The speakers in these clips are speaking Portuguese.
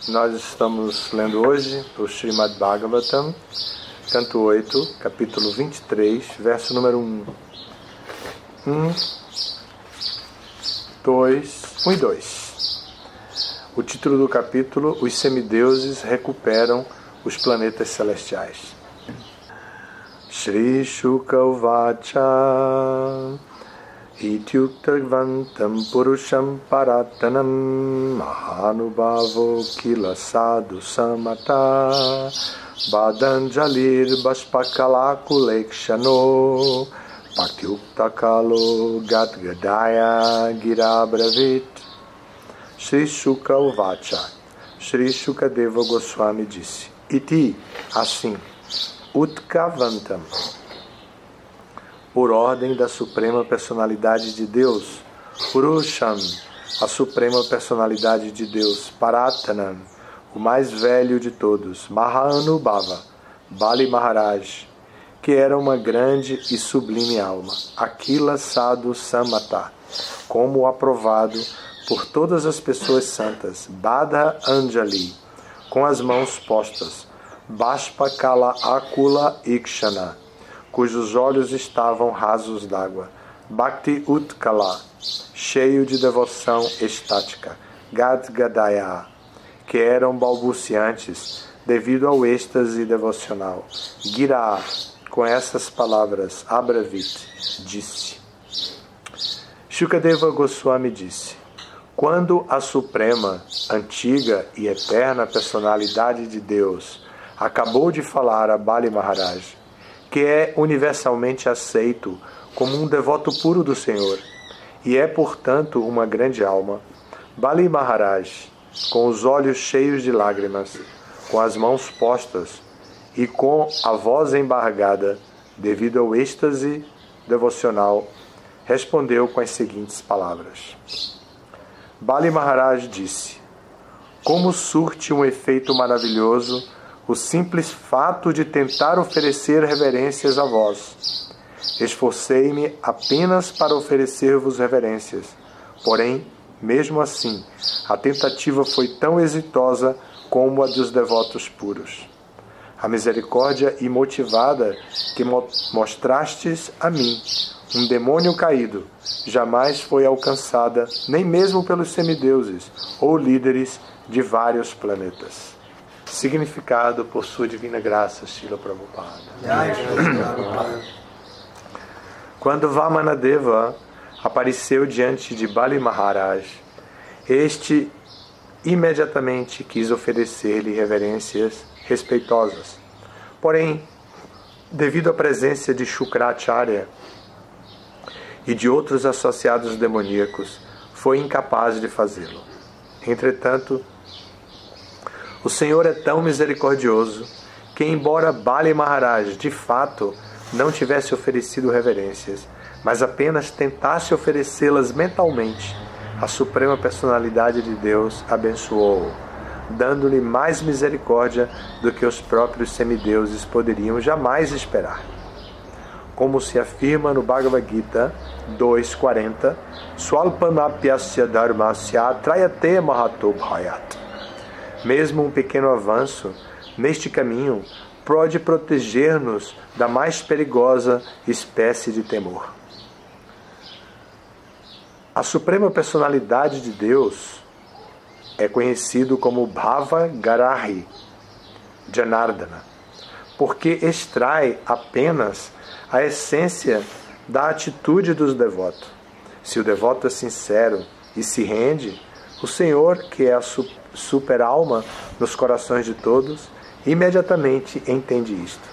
Nós estamos lendo hoje o Srimad Bhagavatam, canto 8, capítulo 23, verso número 1. 1 e 2. O título do capítulo: Os semideuses recuperam os planetas celestiais. Shri Shuka Uvacha Ityuktvantam Purusham Paratanam Mahanubhavo Kila Sadhu Samata Badanjalir Baspakalakulekshano Patyuktakalo Gatgadaya Girabravit. Shri Shuka Uvacha. Shri Shukadeva Goswami disse: Iti, assim, Utkavantam, por ordem da Suprema Personalidade de Deus, Purusham, a Suprema Personalidade de Deus, Paratanam, o mais velho de todos, Mahanubhava, Bali Maharaj, que era uma grande e sublime alma, Akila Sadhu Samata, como aprovado por todas as pessoas santas, Badha Anjali, com as mãos postas, Baspakala Akula Ikshana, cujos olhos estavam rasos d'água, Bhakti Utkala, cheio de devoção estática, Gadgadaya, que eram balbuciantes devido ao êxtase devocional, Gira, com essas palavras, Abravit, disse. Shukadeva Goswami disse: quando a suprema, antiga e eterna personalidade de Deus acabou de falar a Bali Maharaj, que é universalmente aceito como um devoto puro do Senhor, e é, portanto, uma grande alma, Bali Maharaj, com os olhos cheios de lágrimas, com as mãos postas e com a voz embargada, devido ao êxtase devocional, respondeu com as seguintes palavras. Bali Maharaj disse: como surte um efeito maravilhoso o simples fato de tentar oferecer reverências a vós. Esforcei-me apenas para oferecer-vos reverências. Porém, mesmo assim, a tentativa foi tão exitosa como a dos devotos puros. A misericórdia imotivada que mostrastes a mim, um demônio caído, jamais foi alcançada nem mesmo pelos semideuses ou líderes de vários planetas. Significado por sua divina graça, Srila Prabhupada. Quando Vamanadeva apareceu diante de Bali Maharaj, este imediatamente quis oferecer-lhe reverências respeitosas. Porém, devido à presença de Shukracharya e de outros associados demoníacos, foi incapaz de fazê-lo. Entretanto, o Senhor é tão misericordioso que, embora Bali Maharaj de fato não tivesse oferecido reverências, mas apenas tentasse oferecê-las mentalmente, a Suprema Personalidade de Deus abençoou-o, dando-lhe mais misericórdia do que os próprios semideuses poderiam jamais esperar. Como se afirma no Bhagavad Gita 2.40, Swalpanapyasya dharmasya trayate mahato bhayat. Mesmo um pequeno avanço neste caminho pode proteger-nos da mais perigosa espécie de temor. A Suprema Personalidade de Deus é conhecido como Bhava Garahi Janardana, porque extrai apenas a essência da atitude dos devotos. Se o devoto é sincero e se rende, o Senhor, que é a super-alma nos corações de todos, imediatamente entende isto.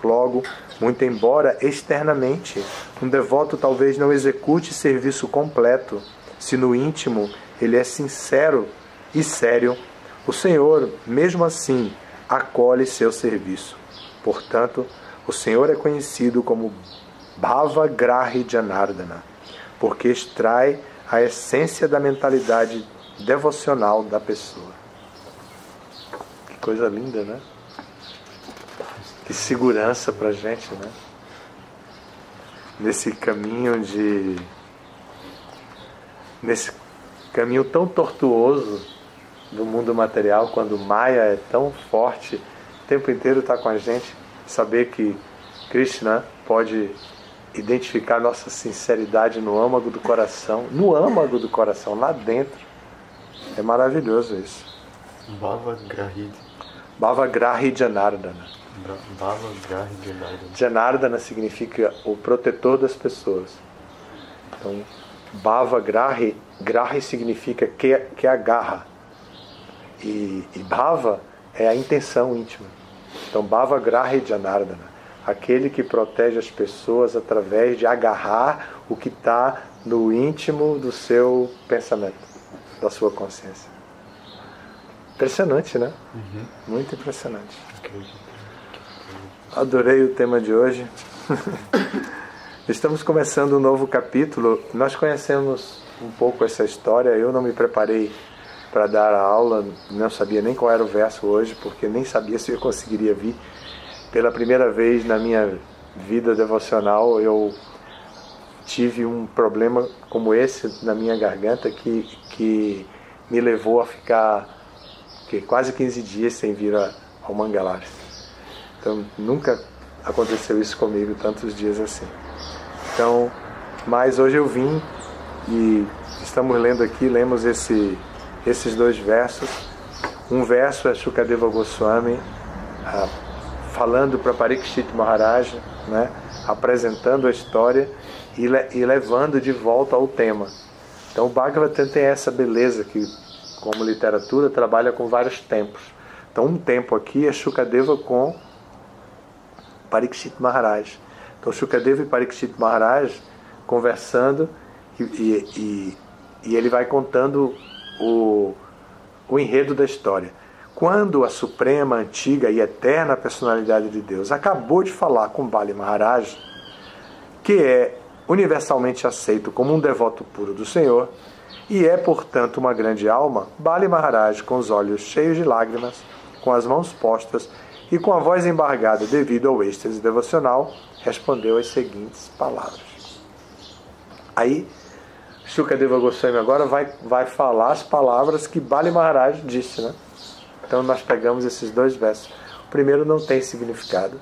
Logo, muito embora externamente um devoto talvez não execute serviço completo, se no íntimo ele é sincero e sério, o Senhor, mesmo assim, acolhe seu serviço. Portanto, o Senhor é conhecido como Bhava Grahi Janardana, porque extrai a essência da mentalidade devocional da pessoa. Que coisa linda, né? Que segurança pra gente, né? Nesse caminho nesse caminho tão tortuoso do mundo material, quando Maya é tão forte, o tempo inteiro está com a gente, saber que Krishna pode identificar nossa sinceridade no âmago do coração, lá dentro. É maravilhoso isso. Bhavagrahi Janardana. Bhavagrahi Janardana. Janardana significa o protetor das pessoas. Então, Bhavagrahi, Grahi significa que agarra. E Bhava é a intenção íntima. Então, Bhavagrahi Janardana, aquele que protege as pessoas através de agarrar o que está no íntimo do seu pensamento, da sua consciência. Impressionante, né? Muito impressionante. Adorei o tema de hoje. Estamos começando um novo capítulo. Nós conhecemos um pouco essa história. Eu não me preparei para dar a aula, não sabia nem qual era o verso hoje, porque nem sabia se eu conseguiria vir. Pela primeira vez na minha vida devocional, eu tive um problema como esse na minha garganta que me levou a ficar quase 15 dias sem vir ao Mangalar. Então, nunca aconteceu isso comigo, tantos dias assim. Então, mas hoje eu vim e estamos lemos esses dois versos. Um verso é Shukadeva Goswami falando para Parikshit Maharaj, né, apresentando a história e levando de volta ao tema. Então o Bhagavatam tem essa beleza que, como literatura, trabalha com vários tempos. Então um tempo aqui é Shukadeva com Parikshit Maharaj. Então Shukadeva e Parikshit Maharaj conversando e ele vai contando o enredo da história. Quando a suprema, antiga e eterna personalidade de Deus acabou de falar com Bali Maharaj, que é universalmente aceito como um devoto puro do Senhor, e é, portanto, uma grande alma, Bali Maharaj, com os olhos cheios de lágrimas, com as mãos postas e com a voz embargada devido ao êxtase devocional, respondeu as seguintes palavras. Aí, Shukadeva Goswami agora vai falar as palavras que Bali Maharaj disse, né? Então nós pegamos esses dois versos. O primeiro não tem significado,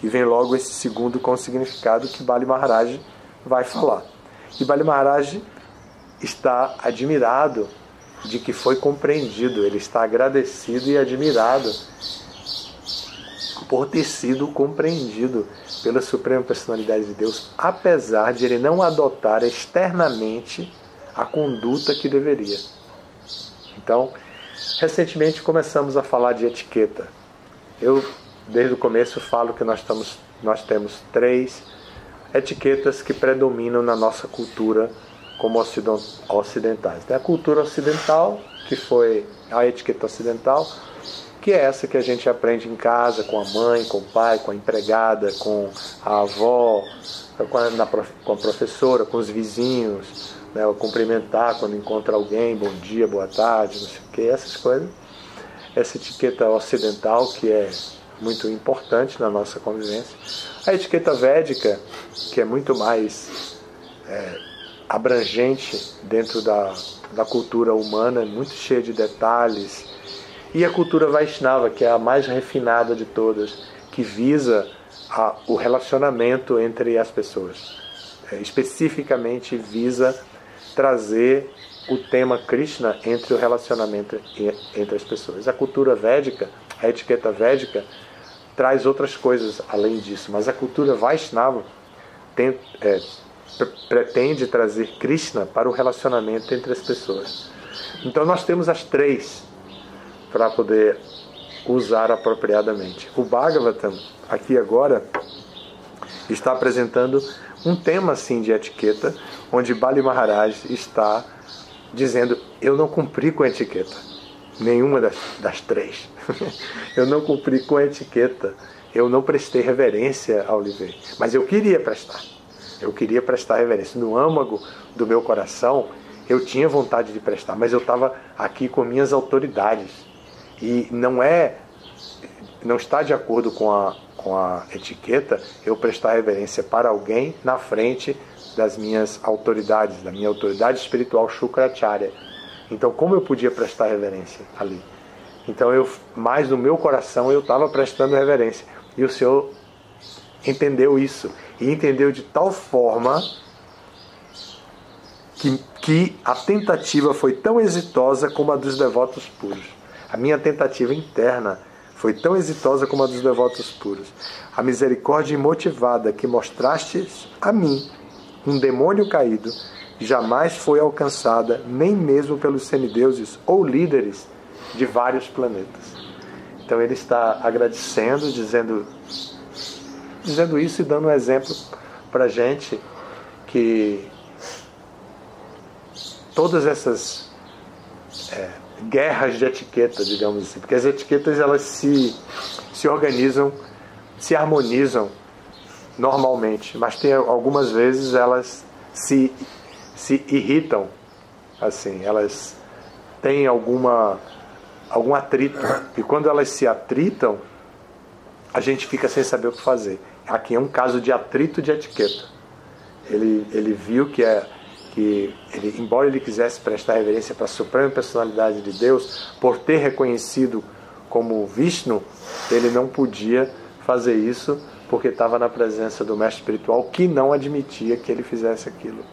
e vem logo esse segundo com significado que Bali Maharaj vai falar. E Bali Maharaj está admirado de que foi compreendido, ele está agradecido e admirado por ter sido compreendido pela Suprema Personalidade de Deus, apesar de ele não adotar externamente a conduta que deveria. Então, recentemente começamos a falar de etiqueta. Eu, desde o começo, falo que nós temos 3 etiquetas que predominam na nossa cultura como ocidentais. Tem a cultura ocidental, que foi a etiqueta ocidental, que é essa que a gente aprende em casa, com a mãe, com o pai, com a empregada, com a avó, com a professora, com os vizinhos, né, cumprimentar quando encontra alguém, bom dia, boa tarde, não sei o que, essas coisas. Essa etiqueta ocidental que é muito importante na nossa convivência. A etiqueta védica, que é muito mais abrangente dentro da cultura humana, muito cheia de detalhes. E a cultura Vaishnava, que é a mais refinada de todas, que visa o relacionamento entre as pessoas. Especificamente visa trazer o tema Krishna entre o relacionamento entre as pessoas. A cultura védica, a etiqueta védica, traz outras coisas além disso, mas a cultura Vaishnava pretende trazer Krishna para o relacionamento entre as pessoas. Então nós temos as 3 para poder usar apropriadamente. O Bhagavatam, aqui agora, está apresentando um tema assim de etiqueta, onde Bali Maharaj está dizendo: eu não cumpri com a etiqueta, nenhuma das 3. Eu não cumpri com a etiqueta, eu não prestei reverência ao livro, mas eu queria prestar reverência. No âmago do meu coração, eu tinha vontade de prestar, mas eu estava aqui com minhas autoridades, e não está de acordo com a etiqueta eu prestar reverência para alguém na frente das minhas autoridades, da minha autoridade espiritual Shukracharya. Então, como eu podia prestar reverência ali? Então, mais no meu coração, eu estava prestando reverência. E o Senhor entendeu isso. E entendeu de tal forma que a tentativa foi tão exitosa como a dos devotos puros. A minha tentativa interna foi tão exitosa como a dos devotos puros. A misericórdia imotivada que mostrastes a mim, um demônio caído, jamais foi alcançada nem mesmo pelos semideuses ou líderes de vários planetas. Então ele está agradecendo, dizendo isso e dando um exemplo para a gente que todas essas guerras de etiqueta, digamos assim, porque as etiquetas elas se organizam, se harmonizam normalmente, mas tem algumas vezes elas se irritam, assim, elas têm algum atrito, e quando elas se atritam, a gente fica sem saber o que fazer. Aqui é um caso de atrito de etiqueta. Ele viu que embora ele quisesse prestar reverência para a suprema personalidade de Deus, por ter reconhecido como Vishnu, ele não podia fazer isso porque estava na presença do mestre espiritual, que não admitia que ele fizesse aquilo,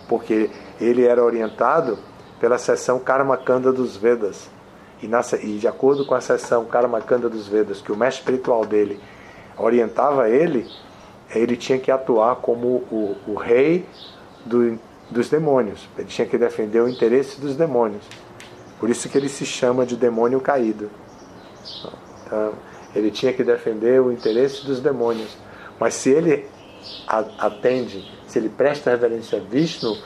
porque ele era orientado pela seção Karmakanda dos Vedas, e de acordo com a seção Karmakanda dos Vedas, que o mestre espiritual dele orientava ele tinha que atuar como o rei dos demônios. Ele tinha que defender o interesse dos demônios. Por isso que ele se chama de demônio caído. Então, ele tinha que defender o interesse dos demônios. Mas se ele atende, se ele presta reverência a Vishnu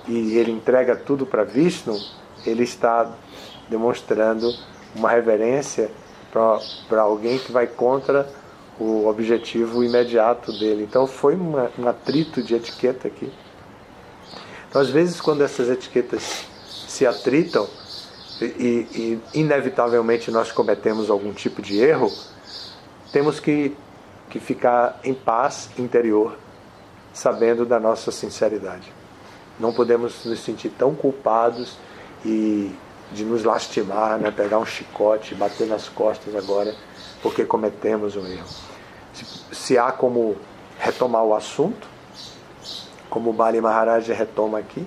e ele entrega tudo para Vishnu, ele está demonstrando uma reverência para alguém que vai contra o objetivo imediato dele. Então foi um atrito de etiqueta aqui. Então, às vezes, quando essas etiquetas se atritam e inevitavelmente nós cometemos algum tipo de erro, temos que ficar em paz interior, sabendo da nossa sinceridade. Não podemos nos sentir tão culpados e de nos lastimar, né? Pegar um chicote, bater nas costas agora, porque cometemos um erro. Se há como retomar o assunto, como o Bali Maharaj retoma aqui,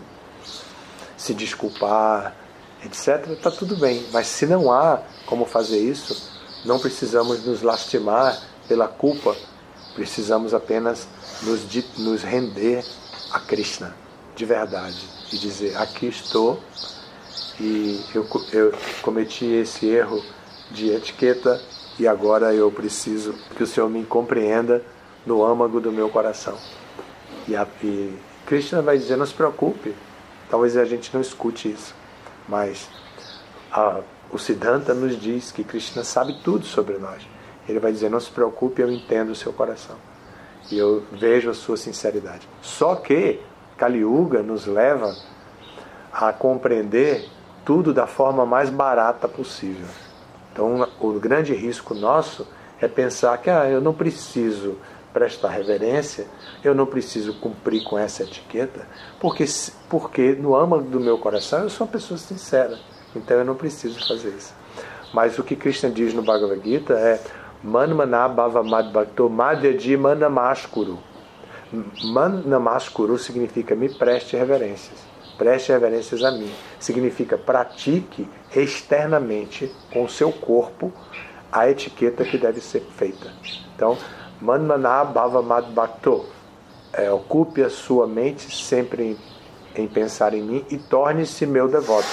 se desculpar, etc., está tudo bem. Mas se não há como fazer isso, não precisamos nos lastimar pela culpa, precisamos apenas nos render a Krishna de verdade e dizer: aqui estou e eu cometi esse erro de etiqueta e agora eu preciso que o Senhor me compreenda no âmago do meu coração. E Krishna vai dizer: não se preocupe. Talvez a gente não escute isso, mas o Siddhanta nos diz que Krishna sabe tudo sobre nós. Ele vai dizer: não se preocupe, eu entendo o seu coração e eu vejo a sua sinceridade. Só que Kali Yuga nos leva a compreender tudo da forma mais barata possível. Então o grande risco nosso é pensar que eu não preciso prestar reverência, eu não preciso cumprir com essa etiqueta, porque no âmago do meu coração eu sou uma pessoa sincera, então eu não preciso fazer isso. Mas o que Krishna diz no Bhagavad Gita é Manmana Bhava Madbhakto Madhyaji Manamaskuru. Manamaskuru significa me preste reverências. Preste reverências a mim. Significa pratique externamente com o seu corpo a etiqueta que deve ser feita. Então, Manmana Bhava Madbhakto, ocupe a sua mente sempre em pensar em mim e torne-se meu devoto.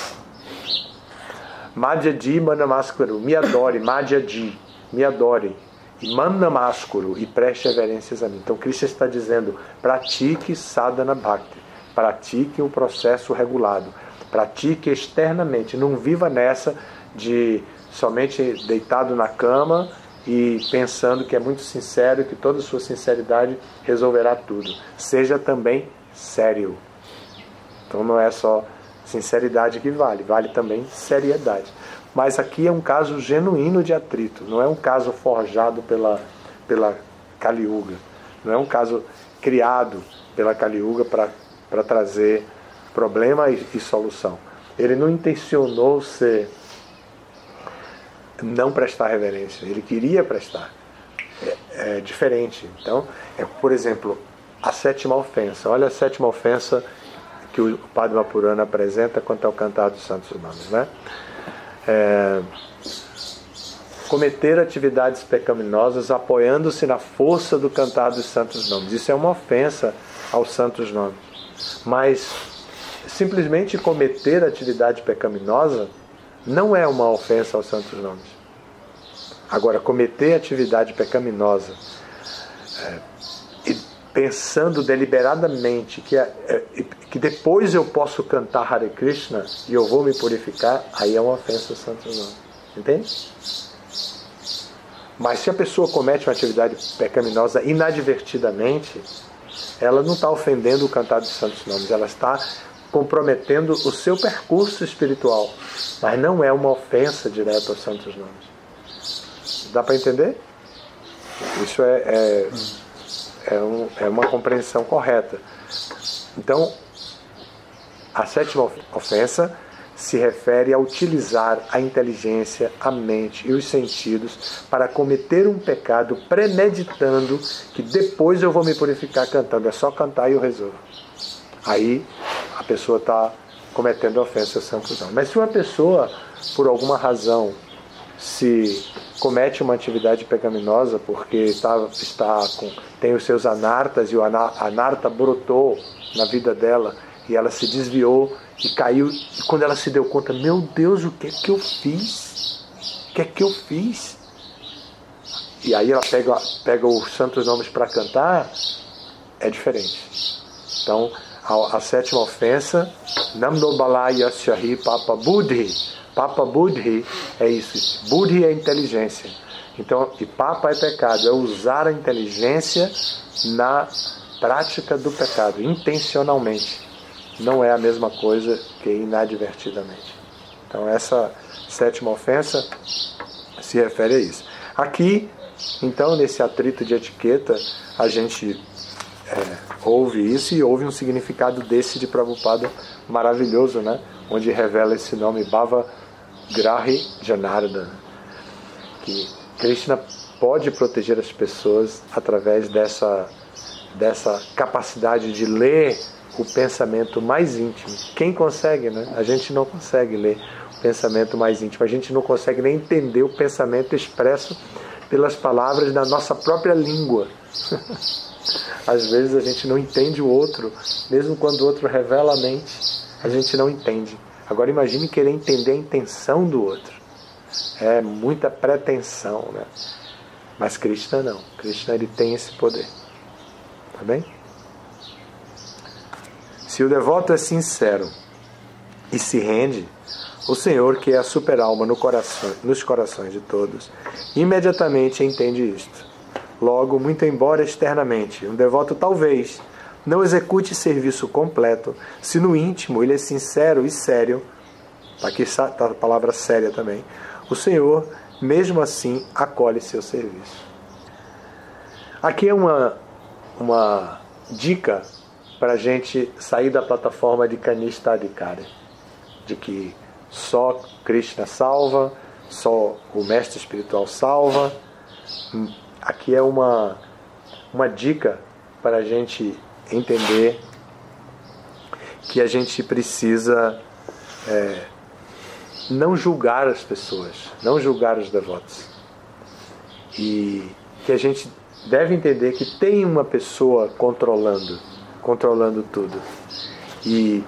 Madhyaji Manamaskuru, me adore, Madhyaji, me adore. E Manamaskuru, e preste reverências a mim. Então Krishna está dizendo: pratique sadhana bhakti, pratique um processo regulado, pratique externamente, não viva nessa de somente deitado na cama e pensando que é muito sincero, que toda a sua sinceridade resolverá tudo. Seja também sério. Então não é só sinceridade que vale, vale também seriedade. Mas aqui é um caso genuíno de atrito, não é um caso forjado pela Kali Yuga, não é um caso criado pela Kali Yuga para trazer problema e solução. Ele não intencionou ser, não prestar reverência. Ele queria prestar. É diferente. Então, por exemplo, a sétima ofensa. Olha a sétima ofensa que o Padma Purana apresenta quanto ao cantar dos santos nomes, né? Cometer atividades pecaminosas apoiando-se na força do cantar dos santos nomes. Isso é uma ofensa aos santos nomes. Mas simplesmente cometer atividade pecaminosa não é uma ofensa aos santos nomes. Agora, cometer atividade pecaminosa pensando deliberadamente que depois eu posso cantar Hare Krishna e eu vou me purificar, aí é uma ofensa aos santos nomes. Entende? Mas se a pessoa comete uma atividade pecaminosa inadvertidamente, ela não está ofendendo o cantar dos santos nomes, ela está comprometendo o seu percurso espiritual, mas não é uma ofensa direta aos santos nomes. Dá para entender? Isso é uma compreensão correta. Então, a sétima ofensa se refere a utilizar a inteligência, a mente e os sentidos para cometer um pecado premeditando que depois eu vou me purificar cantando. É só cantar e eu resolvo. Aí a pessoa está cometendo ofensa ao santo não. Mas se uma pessoa, por alguma razão, se comete uma atividade pecaminosa porque tem os seus anartas e o anarta brotou na vida dela e ela se desviou e caiu, e quando ela se deu conta, meu Deus, o que é que eu fiz? O que é que eu fiz? E aí ela pega os santos nomes para cantar, é diferente. Então, a sétima ofensa, Namdobala Yasyahi Papa Buddhi. Papa Buddhi é isso. Buddhi é inteligência. Então, e Papa é pecado, é usar a inteligência na prática do pecado, intencionalmente. Não é a mesma coisa que inadvertidamente. Então essa sétima ofensa se refere a isso. Aqui, então, nesse atrito de etiqueta, a gente ouve isso e ouve um significado desse de Prabhupada maravilhoso, né? Onde revela esse nome Bhava Grahi Janardana, que Krishna pode proteger as pessoas através dessa capacidade de ler o pensamento mais íntimo. Quem consegue, né? A gente não consegue ler o pensamento mais íntimo. A gente não consegue nem entender o pensamento expresso pelas palavras da nossa própria língua. Às vezes a gente não entende o outro, mesmo quando o outro revela a mente, a gente não entende. Agora imagine querer entender a intenção do outro. É muita pretensão, né? Mas Krishna não. Krishna, ele tem esse poder. Tá bem? Se o devoto é sincero e se rende, o Senhor, que é a super-alma nos corações de todos, imediatamente entende isto. Logo, muito embora externamente, um devoto talvez não execute serviço completo, se no íntimo ele é sincero e sério, aqui está a palavra séria também, o Senhor, mesmo assim, acolhe seu serviço. Aqui é uma dica para a gente sair da plataforma de Kanishta Adhikari, de que só Krishna salva, só o mestre espiritual salva. Aqui é uma dica para a gente entender que a gente precisa não julgar as pessoas, não julgar os devotos, e que a gente deve entender que tem uma pessoa controlando tudo. E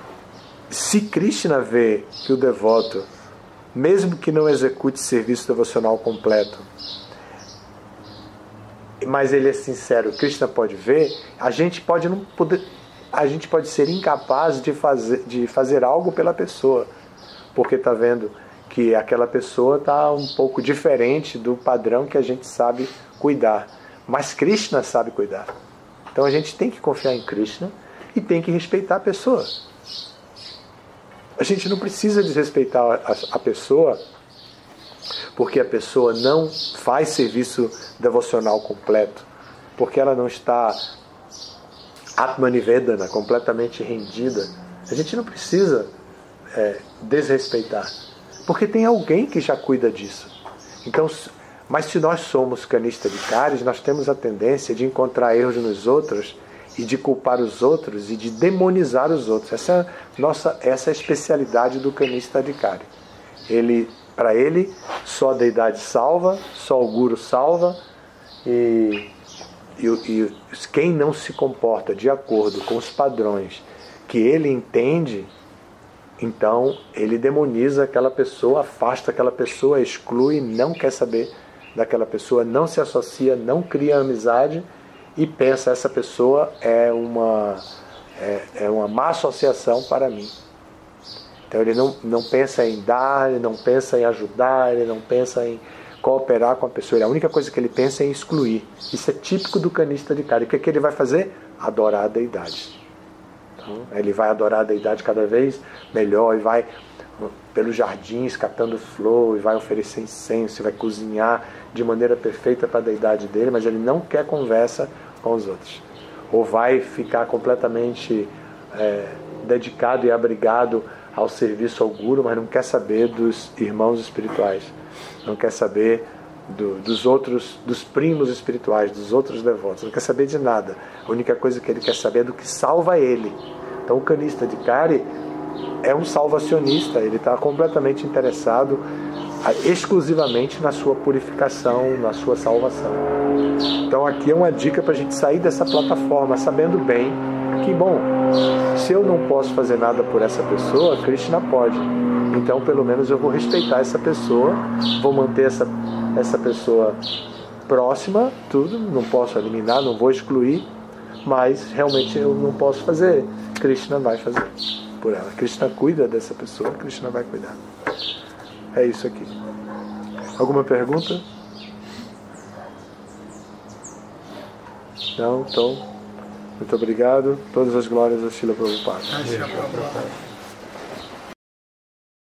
se Krishna vê que o devoto, mesmo que não execute serviço devocional completo, mas ele é sincero, Krishna pode ver, a gente pode ser incapaz de fazer algo pela pessoa, porque está vendo que aquela pessoa está um pouco diferente do padrão que a gente sabe cuidar. Mas Krishna sabe cuidar. Então a gente tem que confiar em Krishna e tem que respeitar a pessoa. A gente não precisa desrespeitar a pessoa porque a pessoa não faz serviço devocional completo, porque ela não está Atmanivedana, completamente rendida. A gente não precisa desrespeitar? Porque tem alguém que já cuida disso. Então, mas se nós somos canistas de cáries, nós temos a tendência de encontrar erros nos outros e de culpar os outros e de demonizar os outros. Essa é a especialidade do canista de cárie. Para ele, só a deidade salva, só o guru salva, e quem não se comporta de acordo com os padrões que ele entende, então ele demoniza aquela pessoa, afasta aquela pessoa, exclui, não quer saber daquela pessoa, não se associa, não cria amizade e pensa, essa pessoa é uma má associação para mim. Então ele não pensa em dar, ele não pensa em ajudar, ele não pensa em cooperar com a pessoa. A única coisa que ele pensa é em excluir. Isso é típico do canista de cárie. O que é que ele vai fazer? Adorar a deidade. Então, ele vai adorar a deidade cada vez melhor e vai pelos jardins catando flor e vai oferecer incenso e vai cozinhar de maneira perfeita para a deidade dele, mas ele não quer conversa com os outros. Ou vai ficar completamente dedicado e abrigado ao serviço ao guru, mas não quer saber dos irmãos espirituais, não quer saber dos outros, dos primos espirituais, dos outros devotos, não quer saber de nada. A única coisa que ele quer saber é do que salva ele. Então o canista de cárie é um salvacionista, ele está completamente interessado exclusivamente na sua purificação, na sua salvação. Então aqui é uma dica para a gente sair dessa plataforma, sabendo bem que, bom, se eu não posso fazer nada por essa pessoa, Krishna pode. Então pelo menos eu vou respeitar essa pessoa, vou manter essa pessoa próxima, tudo, não posso eliminar, não vou excluir, mas realmente eu não posso fazer, Krishna vai fazer por ela. Krishna cuida dessa pessoa, Krishna vai cuidar. É isso aqui. Alguma pergunta? Não? Então, muito obrigado. Todas as glórias a Srila Prabhupada.